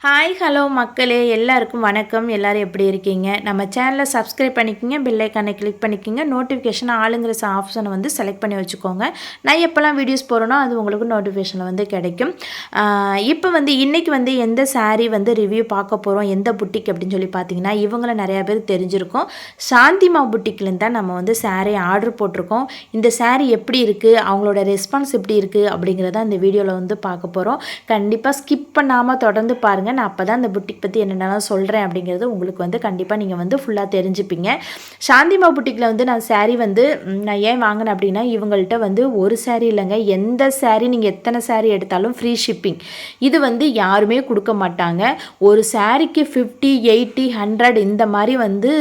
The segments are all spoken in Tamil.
ஹாய் ஹலோ மக்களே, எல்லாருக்கும் வணக்கம். எல்லோரும் எப்படி இருக்கீங்க? நம்ம சேனலை சப்ஸ்கிரைப் பண்ணிக்கோங்க, பெல் ஐக்கானை கிளிக் பண்ணிக்கோங்க, நோட்டிஃபிகேஷன் ஆளுங்கிற ஆப்ஷனை வந்து செலக்ட் பண்ணி வச்சுக்கோங்க. நான் எப்போல்லாம் வீடியோஸ் போகிறேனோ அது உங்களுக்கு நோட்டிஃபிகேஷனில் வந்து கிடைக்கும். இப்போ வந்து இன்றைக்கி வந்து எந்த சாரீ வந்து ரிவ்யூ பார்க்க போகிறோம், எந்த புட்டிக் அப்படின்னு சொல்லி பார்த்தீங்கன்னா, இவங்கள நிறையா பேர் தெரிஞ்சிருக்கோம். சாந்திமா புட்டிக்லேருந்து தான் நம்ம வந்து சாரீ ஆர்டர் போட்டிருக்கோம். இந்த சாரீ எப்படி இருக்குது, அவங்களோட ரெஸ்பான்ஸ் எப்படி இருக்குது அப்படிங்கிறத இந்த வீடியோவில் வந்து பார்க்க போகிறோம். கண்டிப்பாக ஸ்கிப் பண்ணாமல் தொடர்ந்து பாருங்கள். நான் அப்போ தான் அந்த புட்டிக் பற்றி என்னென்னலாம் சொல்கிறேன் அப்படிங்கிறது உங்களுக்கு வந்து கண்டிப்பாக நீங்கள் வந்து ஃபுல்லாக தெரிஞ்சுப்பீங்க. சாந்திமா புட்டிக்கில் வந்து நான் சாரீ வந்து நான் ஏன் வாங்கினேன் அப்படின்னா, இவங்கள்ட்ட வந்து ஒரு சாரீ இல்லைங்க, எந்த சாரீ நீங்கள் எத்தனை சாரீ எடுத்தாலும் ஃப்ரீ ஷிப்பிங். இது வந்து யாருமே கொடுக்க மாட்டாங்க. ஒரு சாரீக்கு 50, 80, 100 இந்த மாதிரி வந்து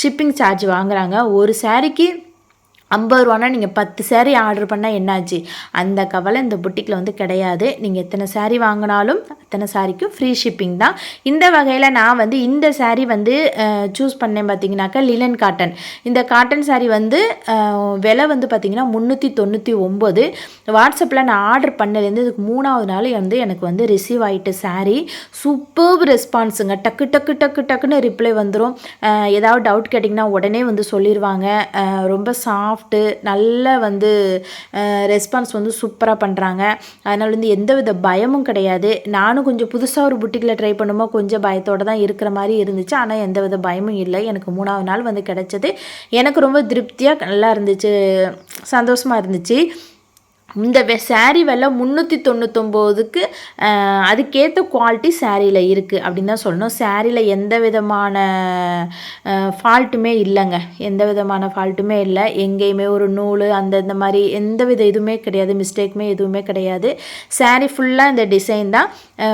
ஷிப்பிங் சார்ஜ் வாங்குகிறாங்க. ஒரு சாரீக்கு 50 ரூபானா நீங்கள் 10 சாரீ ஆர்டர் பண்ணால் என்னாச்சு? அந்த கவலை இந்த புட்டிக்கில் வந்து கிடையாது. நீங்கள் எத்தனை சாரீ வாங்கினாலும் அத்தனை சாரீக்கும் ஃப்ரீ ஷிப்பிங் தான். இந்த வகையில் நான் வந்து இந்த சாரீ வந்து சூஸ் பண்ணேன் பார்த்தீங்கன்னாக்கா, லினன் காட்டன். இந்த காட்டன் சாரீ வந்து விலை வந்து பார்த்திங்கன்னா 399. வாட்ஸ்அப்பில் நான் ஆர்டர் பண்ணலேருந்து இதுக்கு 3வது நாள் வந்து எனக்கு வந்து ரிசீவ் ஆகிட்டு சாரீ. சூப்பர் ரெஸ்பான்ஸுங்க. டக்கு டக்கு டக்கு டக்குன்னு ரிப்ளை வந்துடும். ஏதாவது டவுட் கேட்டிங்கன்னா உடனே வந்து சொல்லிடுவாங்க. ரொம்ப சாஃப்ட்டு, நல்ல வந்து ரெஸ்பான்ஸ் வந்து சூப்பராக பண்ணுறாங்க. அதனால் வந்து எந்தவித பயமும் கிடையாது. நானும் கொஞ்சம் புதுசாக ஒரு புட்டிக்கில் ட்ரை பண்ணும்போது கொஞ்சம் பயத்தோடு தான் இருக்கிற மாதிரி இருந்துச்சு. ஆனால் எந்தவித பயமும் இல்லை. எனக்கு 3வது நாள் வந்து கிடச்சது. எனக்கு ரொம்ப திருப்தியாக நல்லா இருந்துச்சு, சந்தோஷமாக இருந்துச்சு. இந்த சாரீ விலை 399க்கு அதுக்கேற்ற குவாலிட்டி சாரியில் இருக்குது அப்படின்னு தான் சொல்லணும். சாரியில் எந்த விதமான ஃபால்ட்டுமே இல்லைங்க, எந்த விதமான ஃபால்ட்டுமே இல்லை. எங்கேயுமே ஒரு நூல் இந்த மாதிரி எந்த வித இதுவுமே கிடையாது, மிஸ்டேக்குமே எதுவுமே கிடையாது. சாரீ ஃபுல்லாக இந்த டிசைன் தான்.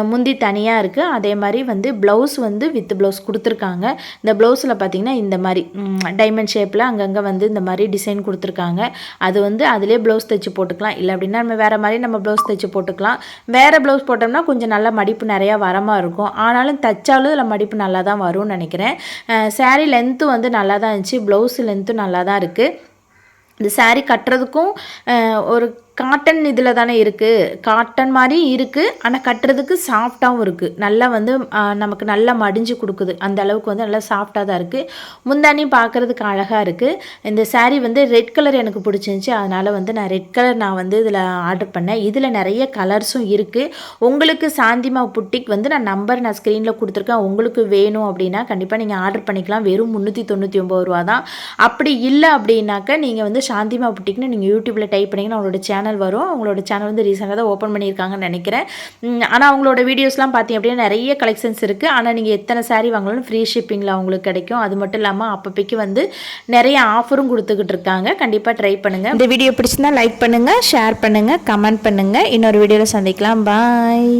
முந்தி தனியாக இருக்குது. அதே மாதிரி வந்து ப்ளவுஸ் வந்து வித் ப்ளவுஸ் கொடுத்துருக்காங்க. இந்த ப்ளவுஸில் பார்த்திங்கன்னா இந்த மாதிரி டைமண்ட் ஷேப்பில் அங்கங்கே வந்து இந்த மாதிரி டிசைன் கொடுத்துருக்காங்க. அது வந்து அதிலே ப்ளவுஸ் தைச்சி போட்டுக்கலாம். இல்லை அப்படின்னா நம்ம வேறு மாதிரி நம்ம ப்ளவுஸ் தைச்சி போட்டுக்கலாம். வேறு ப்ளவுஸ் போட்டோம்னா கொஞ்சம் நல்லா மடிப்பு நிறையா வரமாக இருக்கும். ஆனாலும் தைச்சாலும் இதில் மடிப்பு நல்லா தான் வரும்னு நினைக்கிறேன். சாரீ லென்த்து வந்து நல்லா தான் இருந்துச்சு. ப்ளவுஸ் லென்த்தும் நல்லா தான் இருக்குது. இந்த சாரீ கட்டுறதுக்கும் ஒரு காட்டன் இதில் தானே இருக்குது, காட்டன் மாதிரி இருக்குது. ஆனால் கட்டுறதுக்கு சாஃப்டாகவும் இருக்குது. நல்லா வந்து நமக்கு நல்லா மடிஞ்சு கொடுக்குது. அந்த அளவுக்கு வந்து நல்லா சாஃப்டாக தான் இருக்குது. முந்தானி பார்க்குறதுக்கு அழகாக இருக்குது. இந்த சாரீ வந்து ரெட் கலர் எனக்கு பிடிச்சிருந்துச்சி. அதனால் வந்து நான் ரெட் கலர் நான் வந்து இதில் ஆர்டர் பண்ணேன். இதில் நிறைய கலர்ஸும் இருக்குது. உங்களுக்கு சாந்திமா புட்டிக் வந்து நான் நம்பர் நான் ஸ்க்ரீனில் கொடுத்துருக்கேன். உங்களுக்கு வேணும் அப்படின்னா கண்டிப்பாக நீங்கள் ஆர்டர் பண்ணிக்கலாம். வெறும் 399 ரூபா தான். அப்படி இல்லை அப்படின்னாக்கா நீங்கள் வந்து சாந்திமா புட்டிக்னு நீங்கள் யூடியூப்பில் டைப் பண்ணிங்கன்னா அவங்களோட சேனல் வரும். அவங்களோட சேனல் வந்து ரீசெண்டாக தான் ஓப்பன் பண்ணியிருக்காங்கன்னு நினைக்கிறேன். ஆனால் அவங்களோட வீடியோஸ்லாம் பார்த்தீங்க அப்படின்னா நிறைய கலெக்ஷன்ஸ் இருக்குது. ஆனால் நீங்கள் எத்தனை சாரீ வாங்கலாம் ஃப்ரீ ஷிப்பிங்கில் அவங்களுக்கு கிடைக்கும். அது மட்டும் இல்லாமல் அப்பப்பைக்கு வந்து நிறைய ஆஃபரும் கொடுத்துக்கிட்டு இருக்காங்க. கண்டிப்பாக ட்ரை பண்ணுங்கள். இந்த வீடியோ பிடிச்சிருந்தா லைக் பண்ணுங்கள், ஷேர் பண்ணுங்கள், கமெண்ட் பண்ணுங்கள். இன்னொரு வீடியோவில் சந்திக்கலாம். பாய்.